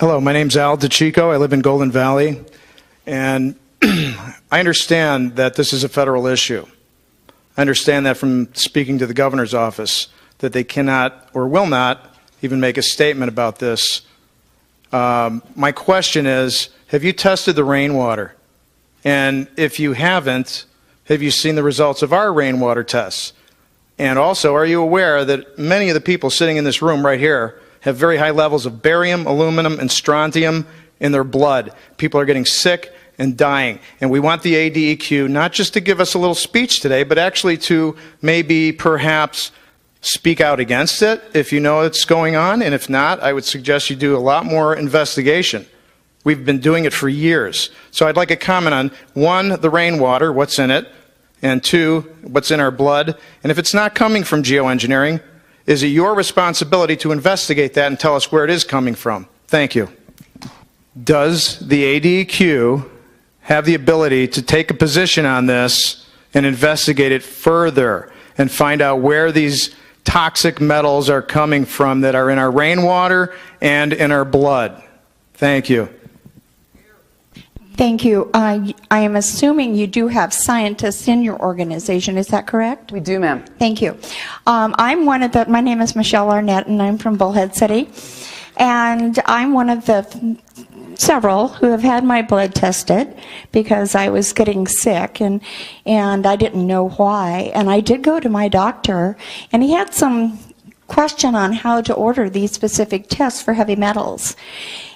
Hello, my name's Al DeChico. I live in Golden Valley, and I understand that this is a federal issue. I understand that from speaking to the governor's office, that they cannot or will not even make a statement about this. My question is, have you tested the rainwater? And if you haven't, have you seen the results of our rainwater tests? And also, are you aware that many of the people sitting in this room right here have very high levels of barium, aluminum, and strontium in their blood? People are getting sick and dying. And we want the ADEQ not just to give us a little speech today, but actually to maybe perhaps speak out against it if you know it's going on. And if not, I would suggest you do a lot more investigation. We've been doing it for years. So I'd like a comment on, one, the rainwater, what's in it, and two, what's in our blood. And if it's not coming from geoengineering, is it your responsibility to investigate that and tell us where it is coming from? Thank you. Does the ADEQ have the ability to take a position on this and investigate it further and find out where these toxic metals are coming from that are in our rainwater and in our blood? Thank you. Thank you. I am assuming you do have scientists in your organization. Is that correct? We do, ma'am. Thank you. I'm one of the, my name is Michelle Arnett, and I'm from Bullhead City. And I'm one of the several who have had my blood tested because I was getting sick and I didn't know why. And I did go to my doctor, and he had some question on how to order these specific tests for heavy metals.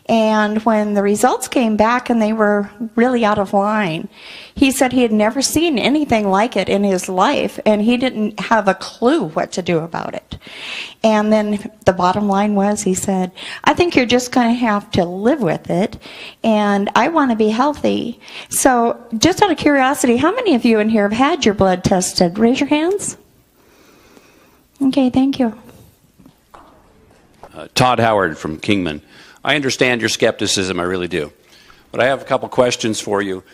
And when the results came back and they were really out of line, he said he had never seen anything like it in his life, and he didn't have a clue what to do about it. And then the bottom line was, he said, I think you're just going to have to live with it, and I want to be healthy. So just out of curiosity, how many of you in here have had your blood tested? Raise your hands. Okay, thank you. Todd Howard from Kingman. I understand your skepticism, I really do. But I have a couple questions for you,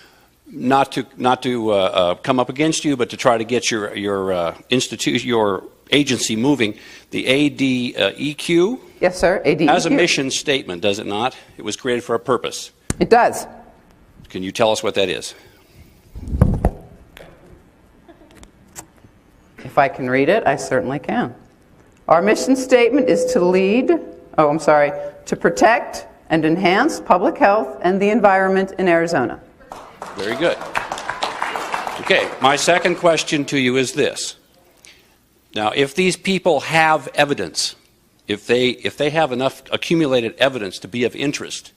not to come up against you, but to try to get your institution, your agency moving. The ADEQ. Yes, sir. ADEQ has a mission statement, does it not? It was created for a purpose. It does. Can you tell us what that is? If I can read it, I certainly can. Our mission statement is to protect and enhance public health and the environment in Arizona. Very good. Okay, my second question to you is this. Now, if these people have evidence, if they have enough accumulated evidence to be of interest,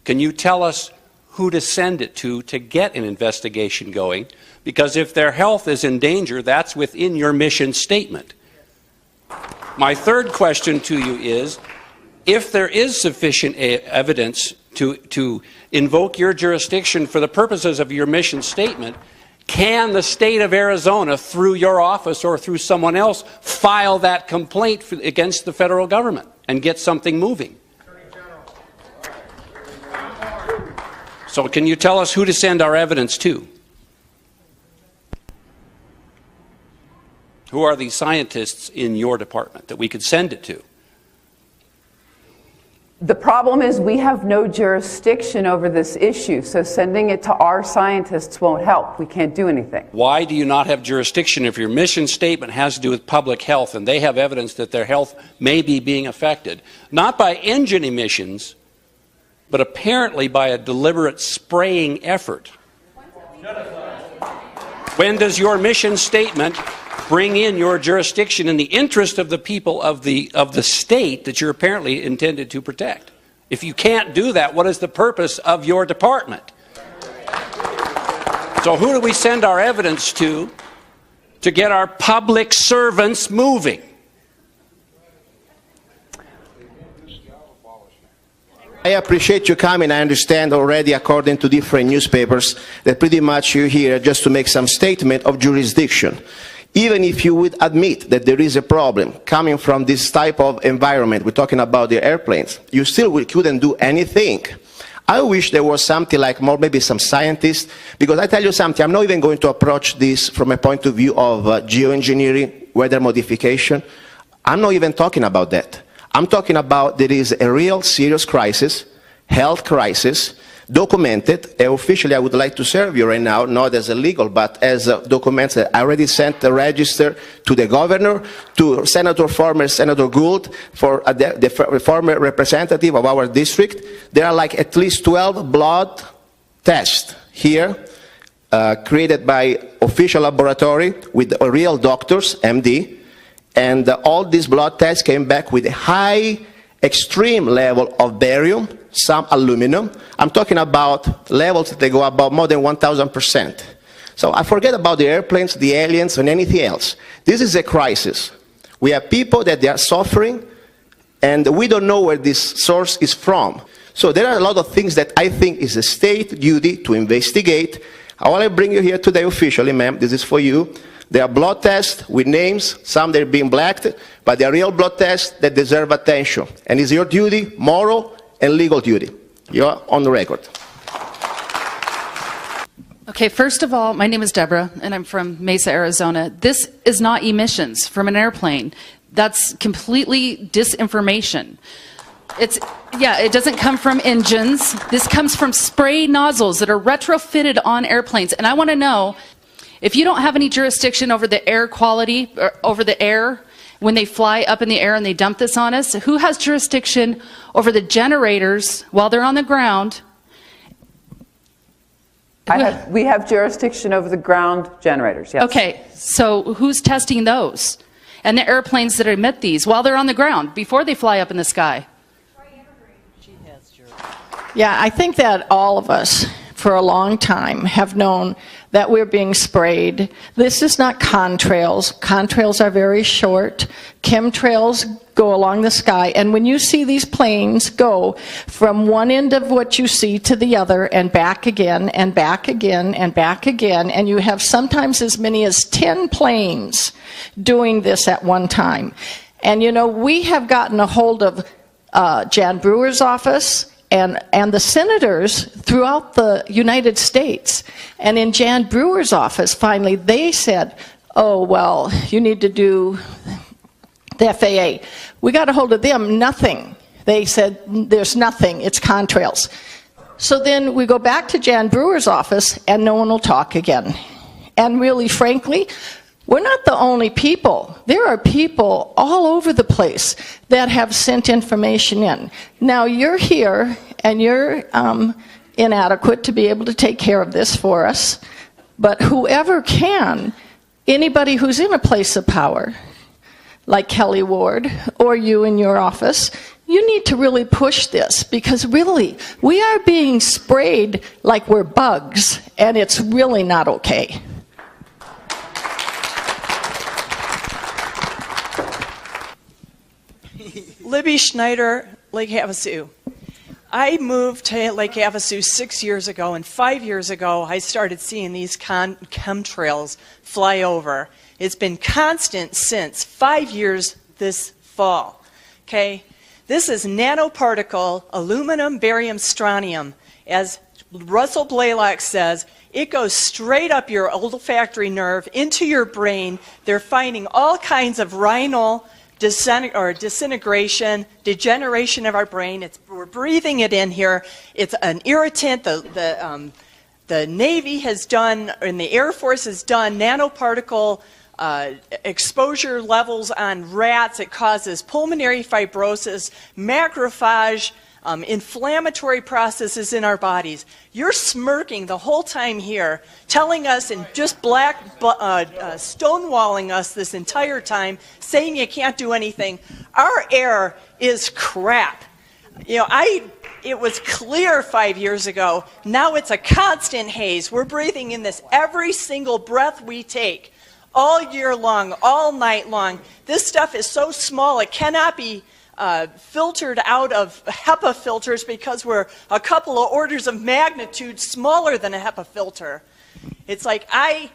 can you tell us who to send it to get an investigation going? Because if their health is in danger, that's within your mission statement. My third question to you is, if there is sufficient evidence to invoke your jurisdiction for the purposes of your mission statement, can the state of Arizona, through your office or through someone else, file that complaint against the federal government and get something moving? So can you tell us who to send our evidence to? Who are these scientists in your department that we could send it to? The problem is we have no jurisdiction over this issue, so sending it to our scientists won't help. We can't do anything. Why do you not have jurisdiction if your mission statement has to do with public health and they have evidence that their health may be being affected? Not by engine emissions, but apparently by a deliberate spraying effort. When does your mission statement bring in your jurisdiction in the interest of the people of the state that you're apparently intended to protect? If you can't do that, what is the purpose of your department? So who do we send our evidence to get our public servants moving? I appreciate you coming. I understand already, according to different newspapers, that pretty much you're here just to make some statement of jurisdiction. Even if you would admit that there is a problem coming from this type of environment, we're talking about the airplanes, you still couldn't do anything. I wish there was something like more, maybe some scientists, because I tell you something, I'm not even going to approach this from a point of view of geoengineering, weather modification. I'm not even talking about that. I'm talking about there is a real serious crisis health crisis, documented. Officially, I would like to serve you right now, not as a legal, but as documents that I already sent the register to the governor, to former Senator Gould, for the former representative of our district. There are like at least 12 blood tests here, created by official laboratory with real doctors, MD, and all these blood tests came back with a high, extreme level of barium, some aluminum. I'm talking about levels that they go about more than 1,000%. So I forget about the airplanes, the aliens, and anything else. This is a crisis. We have people that they are suffering, and we don't know where this source is from. So there are a lot of things that I think is a state duty to investigate. I want to bring you here today officially, ma'am. This is for you. There are blood tests with names, some they're being blacked, but they are real blood tests that deserve attention. And it's your duty, moral and legal duty. You're on the record. Okay, first of all, my name is Deborah, and I'm from Mesa, Arizona. This is not emissions from an airplane. That's completely disinformation. It doesn't come from engines. This comes from spray nozzles that are retrofitted on airplanes. And I want to know, if you don't have any jurisdiction over the air quality, or over the air, when they fly up in the air and they dump this on us, who has jurisdiction over the generators while they're on the ground? We have jurisdiction over the ground generators, yes. Okay, so who's testing those? And the airplanes that emit these while they're on the ground, before they fly up in the sky? Yeah, I think that all of us, for a long time, have known that we're being sprayed. This is not contrails. Contrails are very short. Chemtrails go along the sky. And when you see these planes go from one end of what you see to the other and back again and back again and back again, and you have sometimes as many as 10 planes doing this at one time. And, you know, we have gotten a hold of Jan Brewer's office, and the senators throughout the United States. And in Jan Brewer's office, finally, they said, oh, well, you need to do the FAA. We got a hold of them, nothing. They said, there's nothing, it's contrails. So then we go back to Jan Brewer's office, and no one will talk again. And really, frankly, we're not the only people. There are people all over the place that have sent information in. Now, you're here, and you're inadequate to be able to take care of this for us. But whoever can, anybody who's in a place of power, like Kelly Ward, or you in your office, you need to really push this, because really, we are being sprayed like we're bugs, and it's really not okay. Libby Schneider, Lake Havasu. I moved to Lake Havasu 6 years ago, and 5 years ago I started seeing these chemtrails fly over. It's been constant since 5 years this fall. Okay, this is nanoparticle aluminum, barium, strontium. As Russell Blaylock says, it goes straight up your olfactory nerve into your brain. They're finding all kinds of rhinal disintegration, degeneration of our brain. We're breathing it in here. It's an irritant. The Navy has done, and the Air Force has done, nanoparticle exposure levels on rats. It causes pulmonary fibrosis, macrophage, inflammatory processes in our bodies. You're smirking the whole time here, telling us and just stonewalling us this entire time, saying you can't do anything. Our air is crap. You know, it was clear 5 years ago. Now it's a constant haze. We're breathing in this every single breath we take, all year long, all night long. This stuff is so small it cannot be filtered out of HEPA filters, because we're a couple of orders of magnitude smaller than a HEPA filter. It's like I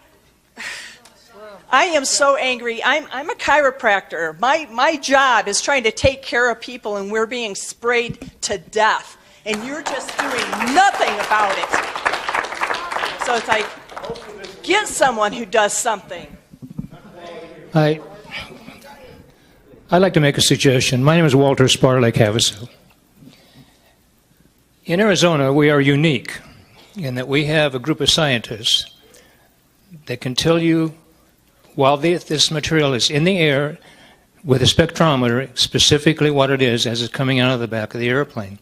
am so angry. I'm a chiropractor. My job is trying to take care of people, and we're being sprayed to death, and you're just doing nothing about it. So it's like, get someone who does something. I'd like to make a suggestion. My name is Walter Spar, Lake Havasu. In Arizona, we are unique in that we have a group of scientists that can tell you while this material is in the air with a spectrometer specifically what it is as it's coming out of the back of the airplane,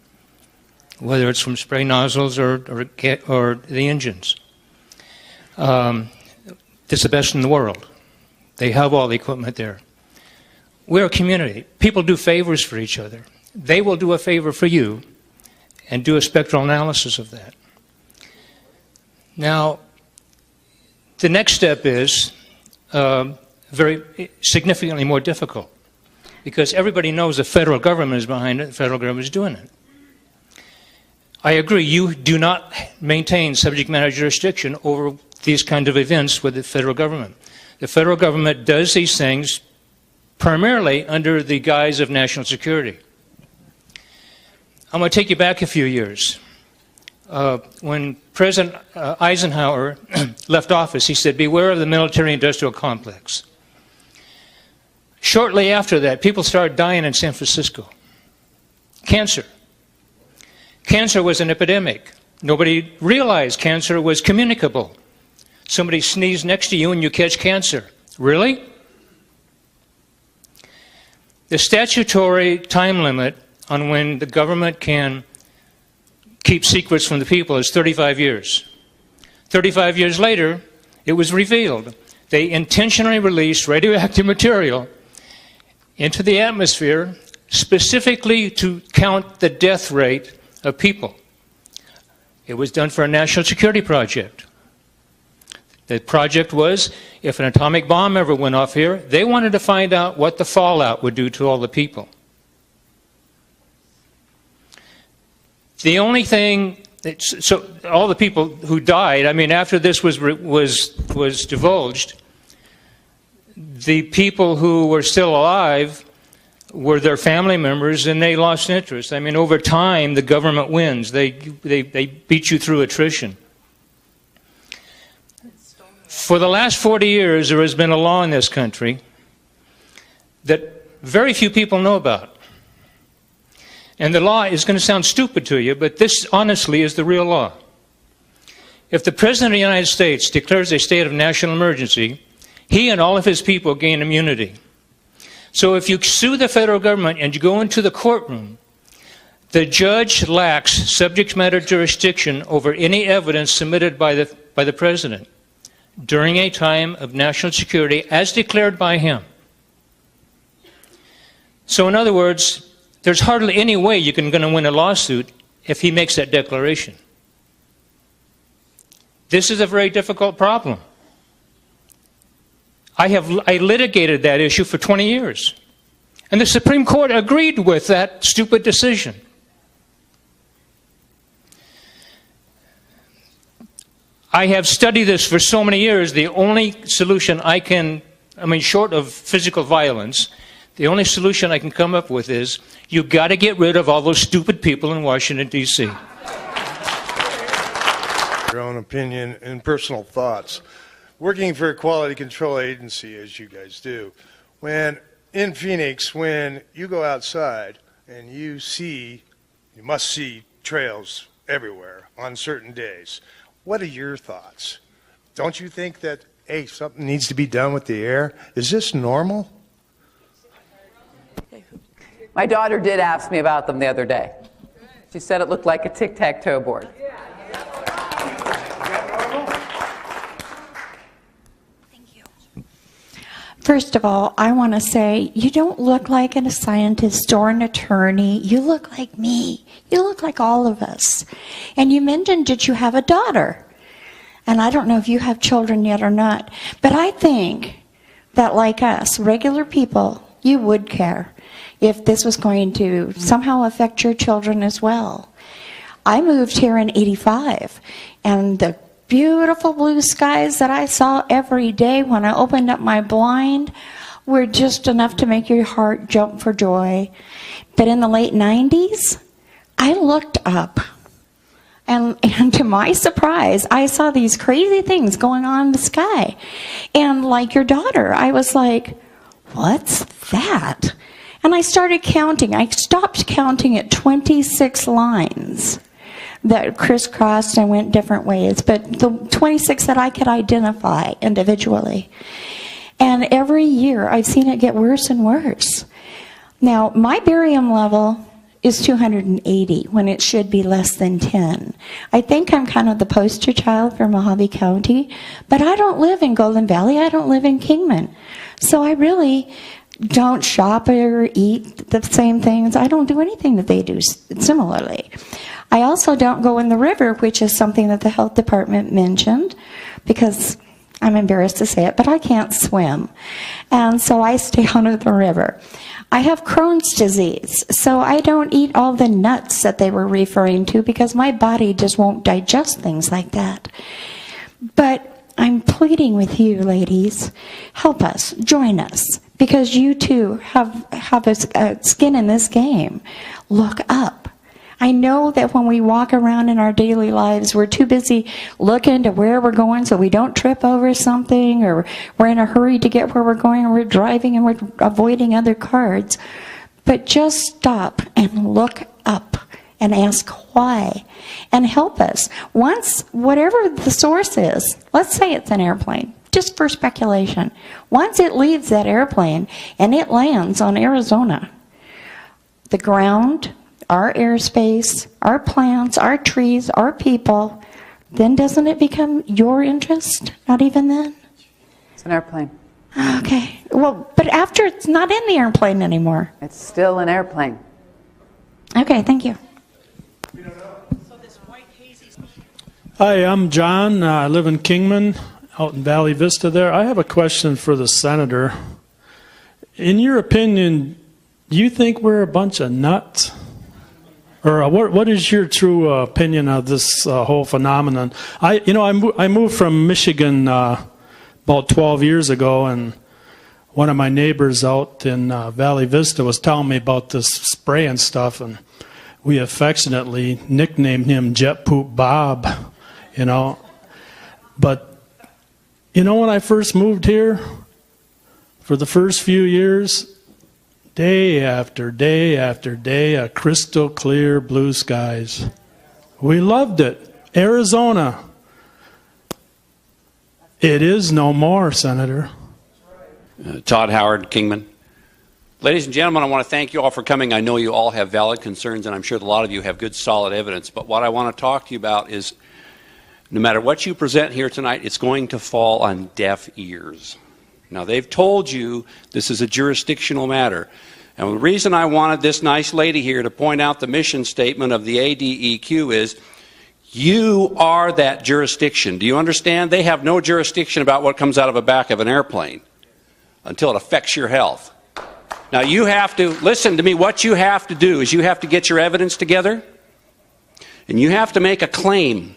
whether it's from spray nozzles or the engines. It's the best in the world. They have all the equipment there. We're a community. People do favors for each other. They will do a favor for you and do a spectral analysis of that. Now, the next step is very significantly more difficult because everybody knows the federal government is behind it, the federal government is doing it. I agree, you do not maintain subject matter jurisdiction over these kind of events with the federal government. The federal government does these things primarily under the guise of national security. I'm going to take you back a few years. When President Eisenhower left office, he said, "Beware of the military-industrial complex." Shortly after that, people started dying in San Francisco. Cancer. Cancer was an epidemic. Nobody realized cancer was communicable. Somebody sneezed next to you and you catch cancer. Really? The statutory time limit on when the government can keep secrets from the people is 35 years. 35 years later, it was revealed. They intentionally released radioactive material into the atmosphere specifically to count the death rate of people. It was done for a national security project. The project was, if an atomic bomb ever went off here, they wanted to find out what the fallout would do to all the people. The only thing, so all the people who died, I mean, after this was divulged, the people who were still alive were their family members, and they lost interest. I mean, over time, the government wins. They beat you through attrition. For the last 40 years, there has been a law in this country that very few people know about. And the law is going to sound stupid to you, but this honestly is the real law. If the President of the United States declares a state of national emergency, he and all of his people gain immunity. So if you sue the federal government and you go into the courtroom, the judge lacks subject matter jurisdiction over any evidence submitted by the President during a time of national security as declared by him. So in other words, there's hardly any way you're going to win a lawsuit if he makes that declaration. This is a very difficult problem. I litigated that issue for 20 years. And the Supreme Court agreed with that stupid decision. I have studied this for so many years. The only solution short of physical violence, the only solution I can come up with is you've got to get rid of all those stupid people in Washington, D.C. Your own opinion and personal thoughts. Working for a quality control agency, as you guys do, in Phoenix, when you go outside and you must see trails everywhere on certain days, what are your thoughts? Don't you think that, hey, something needs to be done with the air? Is this normal? My daughter did ask me about them the other day. She said it looked like a tic-tac-toe board. First of all, I want to say, you don't look like a scientist or an attorney. You look like me. You look like all of us. And you mentioned that you have a daughter. And I don't know if you have children yet or not. But I think that like us, regular people, you would care if this was going to somehow affect your children as well. I moved here in '85, and the beautiful blue skies that I saw every day when I opened up my blind were just enough to make your heart jump for joy. But in the late 90s, I looked up, and to my surprise, I saw these crazy things going on in the sky. And like your daughter, I was like, what's that? And I started counting. I stopped counting at 26 lines. that crisscrossed and went different ways, but the 26 that I could identify individually. And every year I've seen it get worse and worse. Now, my barium level is 280 when it should be less than 10. I think I'm kind of the poster child for Mojave County, but I don't live in Golden Valley. I don't live in Kingman. So I really don't shop or eat the same things. I don't do anything that they do similarly. I also don't go in the river, which is something that the health department mentioned, because I'm embarrassed to say it, but I can't swim. And so I stay out of the river. I have Crohn's disease, so I don't eat all the nuts that they were referring to because my body just won't digest things like that. But I'm pleading with you, ladies, help us, join us, because you too have a skin in this game. Look up. I know that when we walk around in our daily lives, we're too busy looking to where we're going so we don't trip over something, or we're in a hurry to get where we're going, or we're driving and we're avoiding other cars. But just stop and look up and ask why, and help us. Once, whatever the source is, let's say it's an airplane, just for speculation. Once it leaves that airplane and it lands on Arizona, the ground, our airspace, our plants, our trees, our people, then doesn't it become your interest? Not even then? It's an airplane. Okay. Well, but after it's not in the airplane anymore. It's still an airplane. Okay, thank you. Hi, I'm John. I live in Kingman, out in Valley Vista there. I have a question for the senator. In your opinion, do you think we're a bunch of nuts? Or what is your true opinion of this whole phenomenon? I moved from Michigan about 12 years ago, and one of my neighbors out in Valley Vista was telling me about this spray and stuff, and we affectionately nicknamed him Jet Poop Bob, But, when I first moved here, for the first few years, day after day after day, a crystal clear blue skies. We loved it. Arizona. It is no more, Senator. Todd Howard, Kingman. Ladies and gentlemen, I want to thank you all for coming. I know you all have valid concerns, and I'm sure that a lot of you have good, solid evidence. But what I want to talk to you about is, no matter what you present here tonight, it's going to fall on deaf ears. Now, they've told you this is a jurisdictional matter. And the reason I wanted this nice lady here to point out the mission statement of the ADEQ is, you are that jurisdiction. Do you understand? They have no jurisdiction about what comes out of the back of an airplane until it affects your health. Now, you have to, listen to me, what you have to do is you have to get your evidence together, and you have to make a claim.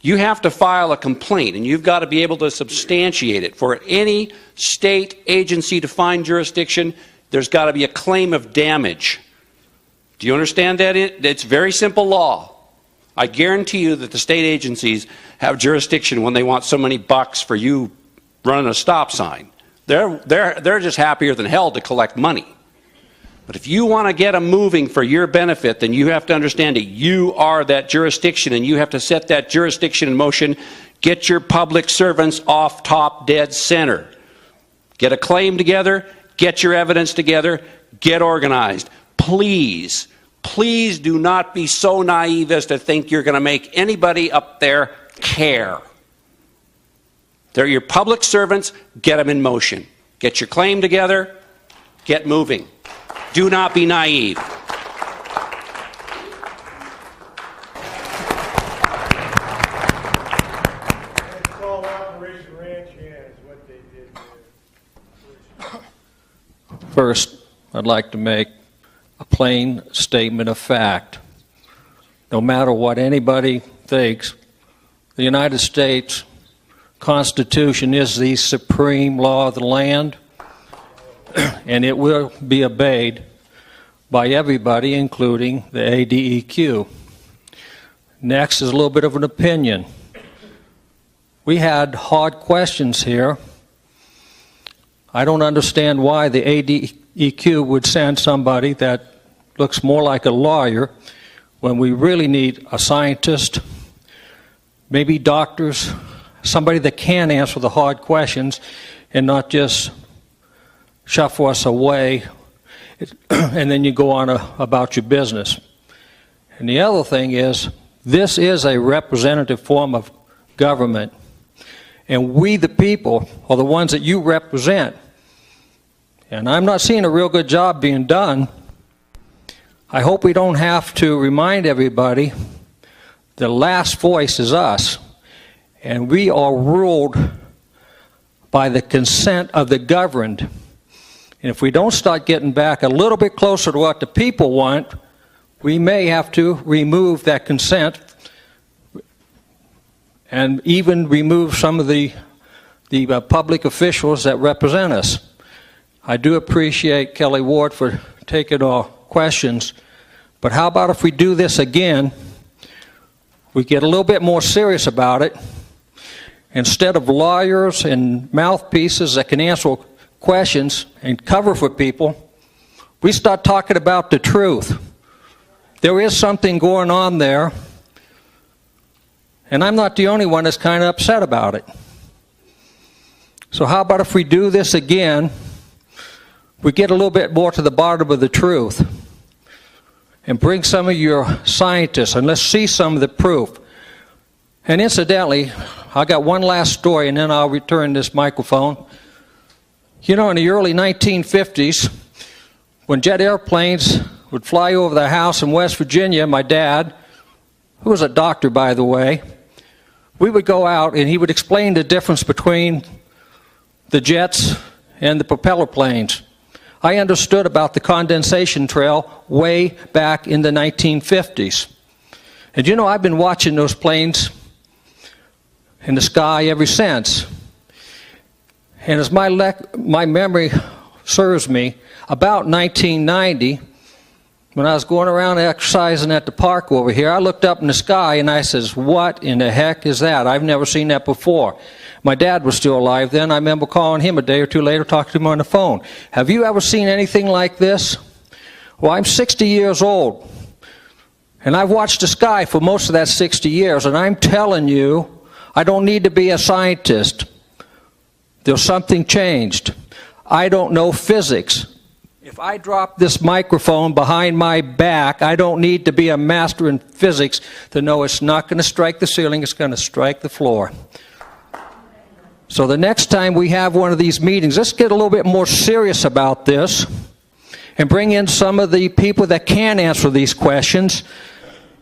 You have to file a complaint, and you've got to be able to substantiate it. For any state agency to find jurisdiction, there's got to be a claim of damage. Do you understand that? It's very simple law. I guarantee you that the state agencies have jurisdiction when they want so many bucks for you running a stop sign. They're just happier than hell to collect money. But if you want to get them moving for your benefit, then you have to understand that you are that jurisdiction, and you have to set that jurisdiction in motion. Get your public servants off top dead center. Get a claim together, get your evidence together, get organized. Please, please do not be so naive as to think you're going to make anybody up there care. They're your public servants. Get them in motion. Get your claim together. Get moving. Do not be naive. First, I'd like to make a plain statement of fact. No matter what anybody thinks, the United States Constitution is the supreme law of the land, and it will be obeyed by everybody, including the ADEQ. Next is a little bit of an opinion. We had hard questions here. I don't understand why the ADEQ would send somebody that looks more like a lawyer when we really need a scientist, maybe doctors, somebody that can answer the hard questions and not just shuffle us away and then you go on about your business. And the other thing is, this is a representative form of government, and we the people are the ones that you represent. And I'm not seeing a real good job being done. I hope we don't have to remind everybody the last voice is us, and we are ruled by the consent of the governed. And if we don't start getting back a little bit closer to what the people want, we may have to remove that consent and even remove some of the public officials that represent us. I do appreciate Kelly Ward for taking our questions, but how about if we do this again, we get a little bit more serious about it. Instead of lawyers and mouthpieces that can answer questions and cover for people, we start talking about the truth. There is something going on there, and I'm not the only one that's kind of upset about it. So how about if we do this again, we get a little bit more to the bottom of the truth and bring some of your scientists and let's see some of the proof. And incidentally, I got one last story and then I'll return this microphone. You know, in the early 1950s, when jet airplanes would fly over the house in West Virginia, my dad, who was a doctor by the way, we would go out and he would explain the difference between the jets and the propeller planes. I understood about the condensation trail way back in the 1950s. And you know, I've been watching those planes in the sky ever since. And as my memory serves me, about 1990, when I was going around exercising at the park over here, I looked up in the sky and I says, what in the heck is that? I've never seen that before. My dad was still alive then. I remember calling him a day or two later, talking to him on the phone. Have you ever seen anything like this? Well, I'm 60 years old, and I've watched the sky for most of that 60 years, and I'm telling you, I don't need to be a scientist. There's something changed. I don't know physics. If I drop this microphone behind my back, I don't need to be a master in physics to know it's not going to strike the ceiling, it's going to strike the floor. So the next time we have one of these meetings, let's get a little bit more serious about this and bring in some of the people that can answer these questions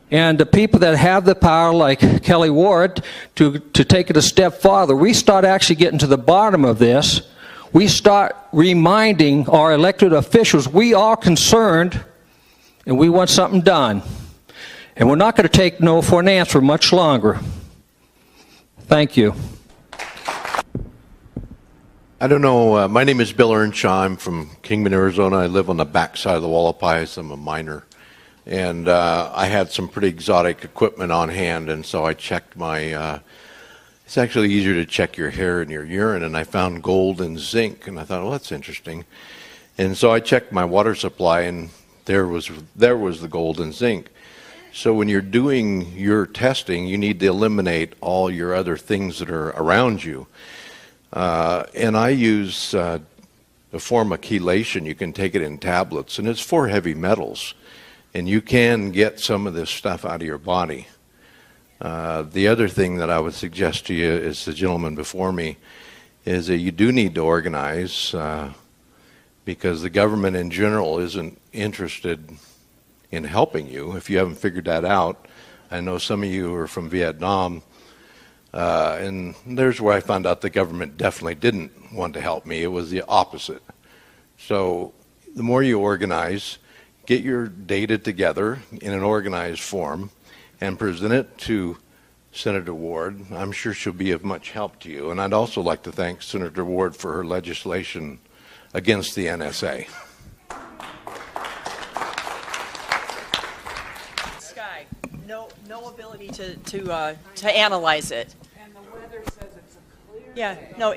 and the people that have the power, like Kelly Ward, to take it a step farther. We start actually getting to the bottom of this. We start reminding our elected officials we are concerned and we want something done. And we're not going to take no for an answer much longer. Thank you. I don't know. My name is Bill Earnshaw. I'm from Kingman, Arizona. I live on the backside of the Wallapies. I'm a miner. And I had some pretty exotic equipment on hand, and so I checked my... it's actually easier to check your hair and your urine, and I found gold and zinc, and I thought, well, that's interesting. And so I checked my water supply, and there was the gold and zinc. So when you're doing your testing, you need to eliminate all your other things that are around you. And I use a form of chelation. You can take it in tablets, and it's for heavy metals. And you can get some of this stuff out of your body. The other thing that I would suggest to you, is the gentleman before me, is that you do need to organize because the government in general isn't interested in helping you if you haven't figured that out. I know some of you are from Vietnam. And there's where I found out the government definitely didn't want to help me. It was the opposite. So the more you organize, get your data together in an organized form and present it to Senator Ward. I'm sure she'll be of much help to you. And I'd also like to thank Senator Ward for her legislation against the NSA. Sky, no ability to analyze it. And the weather says it's a clear day. Yeah, no,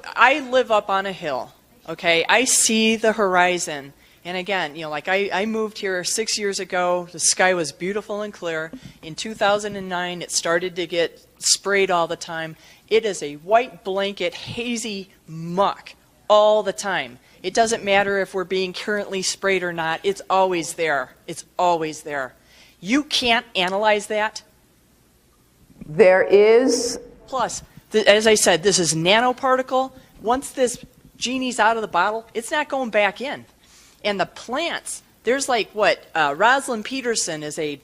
I live up on a hill, okay? I see the horizon, And again, like I moved here 6 years ago. The sky was beautiful and clear. In 2009, it started to get sprayed all the time. It is a white blanket, hazy muck all the time. It doesn't matter if we're being currently sprayed or not. It's always there. It's always there. You can't analyze that. There is. Plus, as I said, this is nanoparticle. Once this genie's out of the bottle, it's not going back in. And the plants, there's like what Rosalind Peterson is a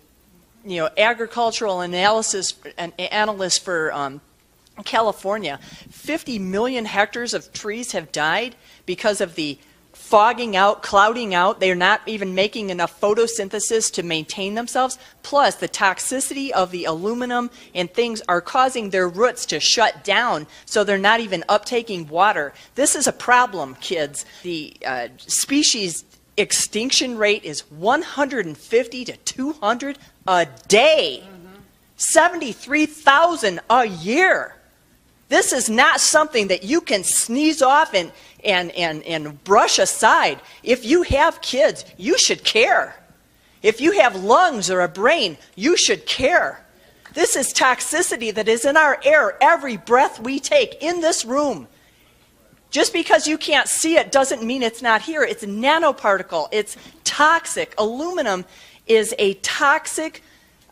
agricultural analyst for California. 50 million hectares of trees have died because of the fogging out, clouding out. They're not even making enough photosynthesis to maintain themselves. Plus, the toxicity of the aluminum and things are causing their roots to shut down, so they're not even uptaking water. This is a problem, kids. The species extinction rate is 150 to 200 a day. 73,000 a year. This is not something that you can sneeze off and brush aside. If you have kids, you should care. If you have lungs or a brain, you should care. This is toxicity that is in our air every breath we take in this room. Just because you can't see it doesn't mean it's not here. It's a nanoparticle. It's toxic. Aluminum is a toxic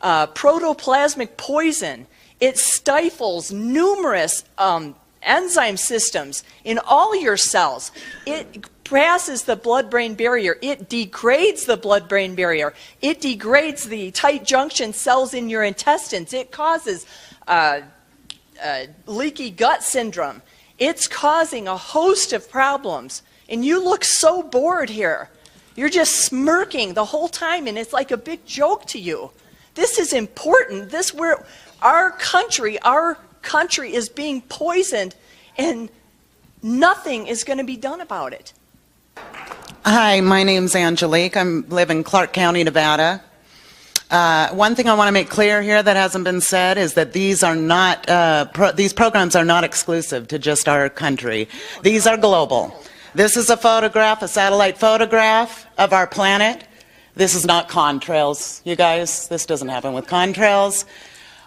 protoplasmic poison. It stifles numerous enzyme systems in all your cells. It passes the blood-brain barrier. It degrades the blood-brain barrier. It degrades the tight junction cells in your intestines. It causes leaky gut syndrome. It's causing a host of problems. And you look so bored here. You're just smirking the whole time, and it's like a big joke to you. This is important. Our country is being poisoned, and nothing is going to be done about it. Hi, my name's Angelique. I live in Clark County, Nevada. One thing I want to make clear here that hasn't been said is that these are not these programs are not exclusive to just our country. These are global. This is a photograph, a satellite photograph of our planet. This is not contrails, you guys. This doesn't happen with contrails.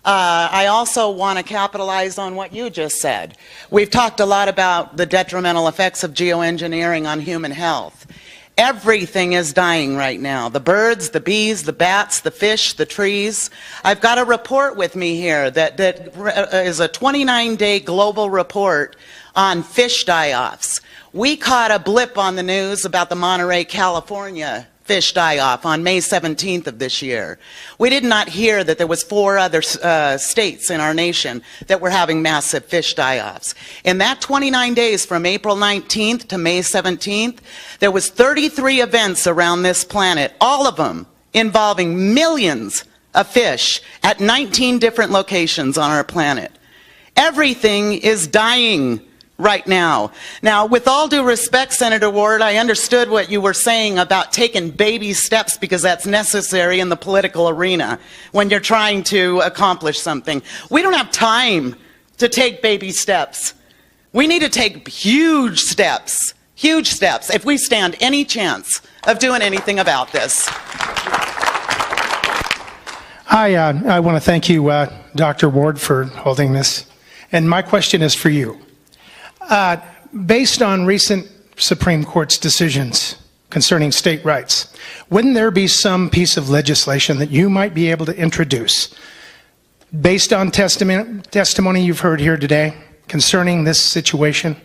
I also want to capitalize on what you just said. We've talked a lot about the detrimental effects of geoengineering on human health. Everything is dying right now. The birds, the bees, the bats, the fish, the trees. I've got a report with me here that is a 29-day global report on fish die-offs. We caught a blip on the news about the Monterey, California fish die-off on May 17th of this year. We did not hear that there was 4 other states in our nation that were having massive fish die-offs. In that 29 days from April 19th to May 17th, there was 33 events around this planet, all of them involving millions of fish at 19 different locations on our planet. Everything is dying right now. Now, with all due respect, Senator Ward, I understood what you were saying about taking baby steps because that's necessary in the political arena when you're trying to accomplish something. We don't have time to take baby steps. We need to take huge steps if we stand any chance of doing anything about this. Hi, I want to thank you, Dr. Ward, for holding this. And my question is for you. Based on recent Supreme Court's decisions concerning state rights, wouldn't there be some piece of legislation that you might be able to introduce based on testimony you've heard here today concerning this situation?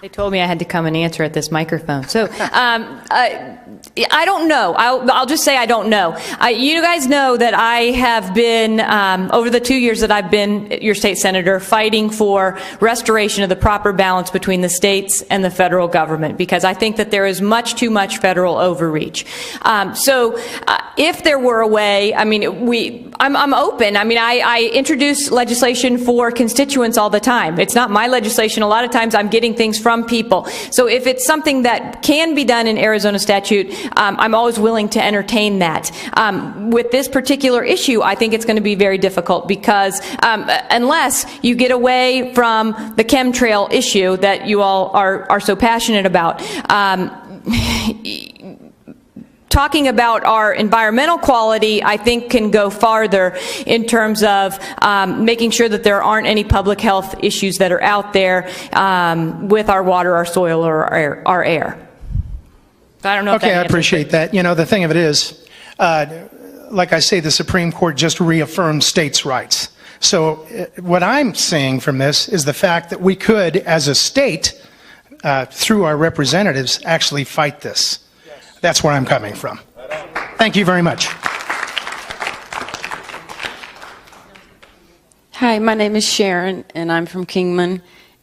They told me I had to come and answer at this microphone. So I don't know. I'll just say I don't know. You guys know that I have been, over the 2 years that I've been your state senator, fighting for restoration of the proper balance between the states and the federal government, because I think that there is much too much federal overreach. So If there were a way, I mean, I'm open. I mean, I introduce legislation for constituents all the time. It's not my legislation. A lot of times I'm getting things from people. So if it's something that can be done in Arizona statute, I'm always willing to entertain that. With this particular issue, I think it's going to be very difficult because unless you get away from the chemtrail issue that you all are so passionate about, talking about our environmental quality, I think, can go farther in terms of making sure that there aren't any public health issues that are out there with our water, our soil, or our air. I don't know if that Okay, I answers appreciate that. You know, the thing of it is, like I say, the Supreme Court just reaffirmed states' rights. So what I'm saying from this is the fact that we could, as a state, through our representatives, actually fight this. That's where I'm coming from. Thank you very much. Hi, my name is Sharon, and I'm from Kingman.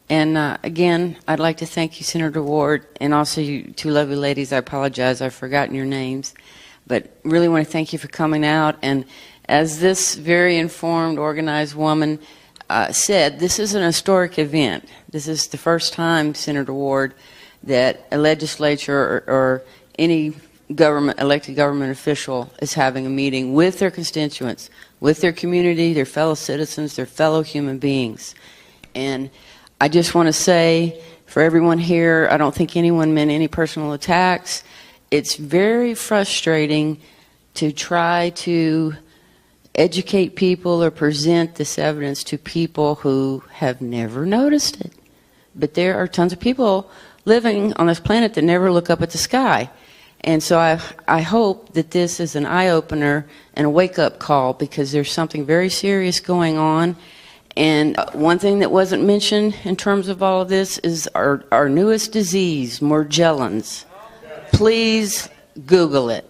And again, I'd like to thank you, Senator Ward, and also you two lovely ladies. I apologize, I've forgotten your names. But really want to thank you for coming out. And as this very informed, organized woman said, this is an historic event. This is the first time, Senator Ward, that a legislature or any elected government official is having a meeting with their constituents, with their community, their fellow citizens, their fellow human beings. And I just want to say, for everyone here, I don't think anyone meant any personal attacks. It's very frustrating to try to educate people or present this evidence to people who have never noticed it. But there are tons of people living on this planet that never look up at the sky. And so I hope that this is an eye-opener and a wake-up call, because there's something very serious going on. And one thing that wasn't mentioned in terms of all of this is our newest disease, Morgellons. Please Google it.